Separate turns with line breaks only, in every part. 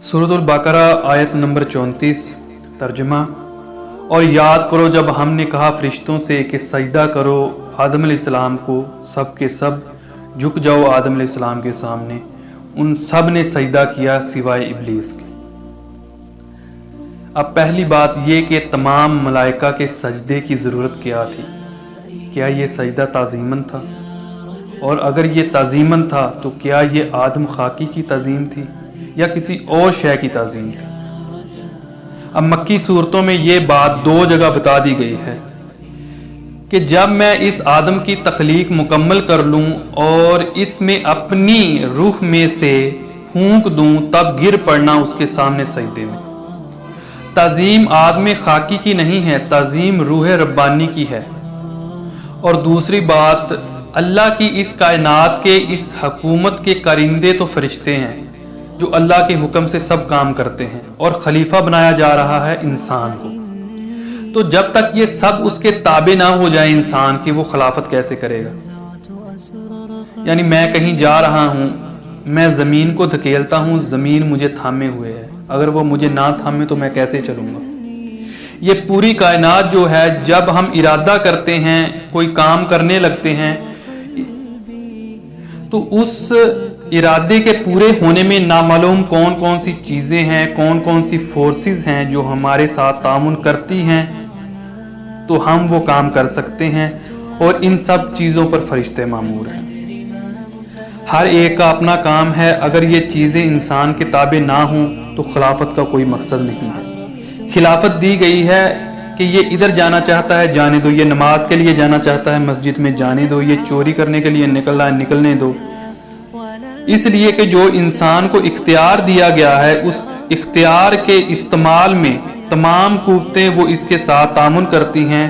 सूरतुल बकरा आयत नंबर 34 तर्जुमा। और याद करो जब हमने कहा फरिश्तों से कि सजदा करो आदम अलैहिस्सलाम को, सब के सब झुक जाओ आदम अलैहिस्सलाम के सामने। उन सब ने सजदा किया सिवाय इब्लीस के। अब पहली बात ये कि तमाम मलाइका के सजदे की ज़रूरत क्या थी? क्या ये सजदा ताज़ीमन था? और अगर ये ताज़ीमन था तो क्या ये आदम खाकी की ताज़ीम थी या किसी और शय की ताज़ीम थी? अब मक्की सूरतों में ये बात दो जगह बता दी गई है कि जब मैं इस आदम की तख्लीक मुकम्मल कर लूँ और इसमें अपनी रूह में से फूंक दूँ तब गिर पड़ना उसके सामने सजदे में। ताज़ीम आदम खाकी की नहीं है, ताज़ीम रूह रब्बानी की है। और दूसरी बात, अल्लाह की इस कायनात के इस हुकूमत के कारिंदे तो फरिश्ते हैं जो अल्लाह के हुक्म से सब काम करते हैं, और खलीफा बनाया जा रहा है इंसान को। तो जब तक ये सब उसके ताबे ना हो जाए इंसान की, वो खिलाफत कैसे करेगा? यानी मैं कहीं जा रहा हूँ, मैं ज़मीन को धकेलता हूँ, ज़मीन मुझे थामे हुए है, अगर वो मुझे ना थामे तो मैं कैसे चलूँगा? ये पूरी कायनात जो है, जब हम इरादा करते हैं, कोई काम करने लगते हैं, तो उस इरादे के पूरे होने में नामालूम कौन कौन सी चीज़ें हैं, कौन कौन सी फोर्सेस हैं जो हमारे साथ तामुन करती हैं, तो हम वो काम कर सकते हैं। और इन सब चीज़ों पर फरिश्ते मामूर हैं। हर एक का अपना काम है। अगर ये चीज़ें इंसान के ताबे ना हों तो खिलाफत का कोई मकसद नहीं है। खिलाफत दी गई है कि ये इधर जाना चाहता है जाने दो, ये नमाज के लिए जाना चाहता है मस्जिद में जाने दो, ये चोरी करने के लिए निकल रहा है निकलने दो। इसलिए कि जो इंसान को इख्तियार दिया गया है, उस इख्तियार के इस्तेमाल में तमाम कुव्वतें वो इसके साथ तामुन करती हैं,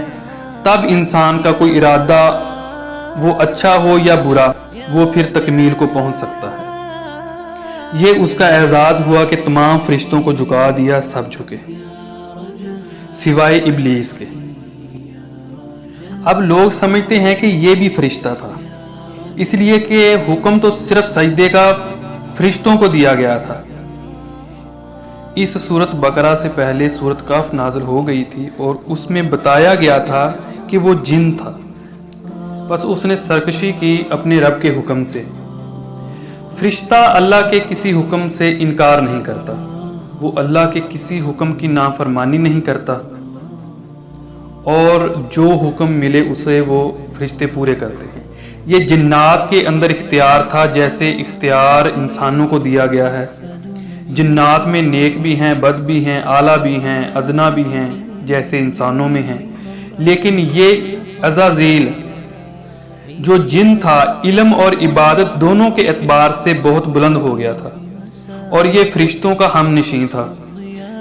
तब इंसान का कोई इरादा, वो अच्छा हो या बुरा, वो फिर तकमील को पहुंच सकता है। ये उसका एजाज़ हुआ कि तमाम फरिश्तों को झुका दिया, सब झुके सिवाय इब्लीस के। अब लोग समझते हैं कि ये भी फरिश्ता था, इसलिए कि हुक्म तो सिर्फ सजदे का फरिश्तों को दिया गया था। इस सूरत बकरा से पहले सूरत कफ नाज़िल हो गई थी और उसमें बताया गया था कि वो जिन था, बस उसने सरकशी की अपने रब के हुक्म से। फरिश्ता अल्लाह के किसी हुक्म से इनकार नहीं करता, वो अल्लाह के किसी हुक्म की नाफरमानी नहीं करता, और जो हुक्म मिले उसे वो फरिश्ते पूरे करते हैं। ये जिन्नात के अंदर इख्तियार था जैसे इख्तियार इंसानों को दिया गया है। जिन्नात में नेक भी हैं, बद भी हैं, आला भी हैं, अदना भी हैं, जैसे इंसानों में हैं। लेकिन ये अज़ाज़ील जो जिन था, इल्म और इबादत दोनों के एतबार से बहुत बुलंद हो गया था, और ये फरिश्तों का हमनशीं था,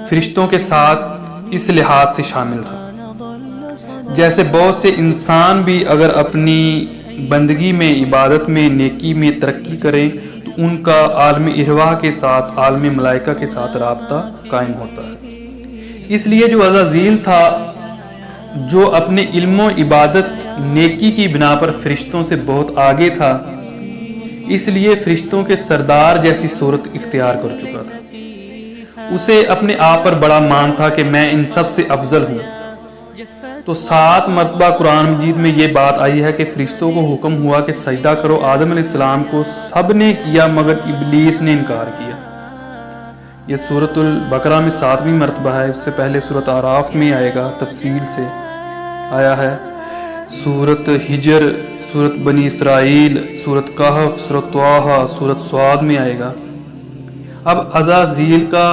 फरिश्तों के साथ इस लिहाज से शामिल था। जैसे बहुत से इंसान भी अगर अपनी बंदगी में, इबादत में, नेकी में तरक्की करें तो उनका आलम इरवाह के साथ, आलम मलाइका के साथ राब्ता कायम होता है। इसलिए जो अज़ाज़ील था, जो अपने इल्म इबादत नेकी की बिना पर फरिश्तों से बहुत आगे था, इसलिए फरिश्तों के सरदार जैसी सूरत इख्तियार कर चुका था। उसे अपने आप पर बड़ा मान था कि मैं इन सब से अफजल हूँ। तो 7 मरतबा कुरान मजीद में ये बात आई है कि फरिश्तों को हुक्म हुआ कि सजदा करो आदम अलैहिस्सलाम को, सब ने किया मगर इब्लीस ने इनकार किया। ये सूरतुल बकरा में 7वीं मरतबा है। उससे पहले सूरत आराफ में आएगा, तफसील से आया है। सूरत हिजर, सूरत बनी इसराइल, सूरत कहफ, सूरत त्वाहा, सूरत स्वाद में आएगा। अब अज़ाज़ील का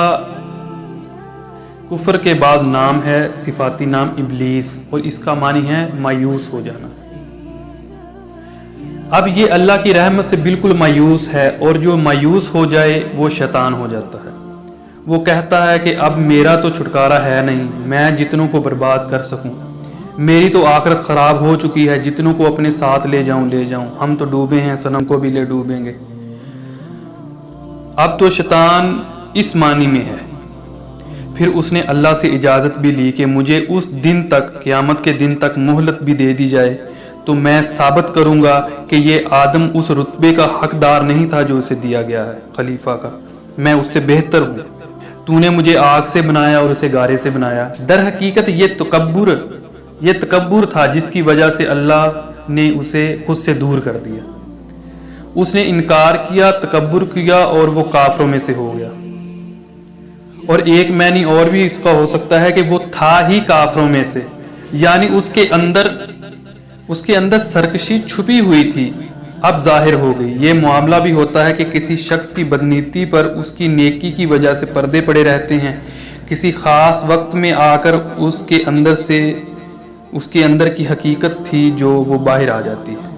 कुफर के बाद नाम है, सिफाती नाम इब्लीस, और इसका मानी है मायूस हो जाना। अब ये अल्लाह की रहमत से बिल्कुल मायूस है, और जो मायूस हो जाए वो शैतान हो जाता है। वो कहता है कि अब मेरा तो छुटकारा है नहीं, मैं जितनों को बर्बाद कर सकूं, मेरी तो आखिरत ख़राब हो चुकी है, जितनों को अपने साथ ले जाऊं, हम तो डूबे हैं, सनम को भी ले डूबेंगे। अब तो शैतान इस मानी में है। फिर उसने अल्लाह से इजाज़त भी ली कि मुझे उस दिन तक, क़यामत के दिन तक मोहलत भी दे दी जाए, तो मैं साबित करूँगा कि ये आदम उस रुतबे का हकदार नहीं था जो उसे दिया गया है खलीफा का, मैं उससे बेहतर हूँ। تو نے مجھے آگ سے بنایا اور اسے گارے سے بنایا۔ در حقیقت یہ تکبر تھا جس کی وجہ سے اللہ نے اسے خود سے دور کر دیا۔ اس نے انکار کیا، تکبر کیا اور وہ کافروں میں سے ہو گیا۔ اور ایک معنی اور بھی اس کا ہو سکتا ہے کہ وہ تھا ہی کافروں میں سے، یعنی اس کے اندر سرکشی چھپی ہوئی تھی، اب ظاہر ہو گئی۔ یہ معاملہ بھی ہوتا ہے کہ کسی شخص کی بدنیتی پر اس کی نیکی کی وجہ سے پردے پڑے رہتے ہیں، کسی خاص وقت میں آ کر اس کے اندر کی حقیقت تھی جو وہ باہر آ جاتی ہے۔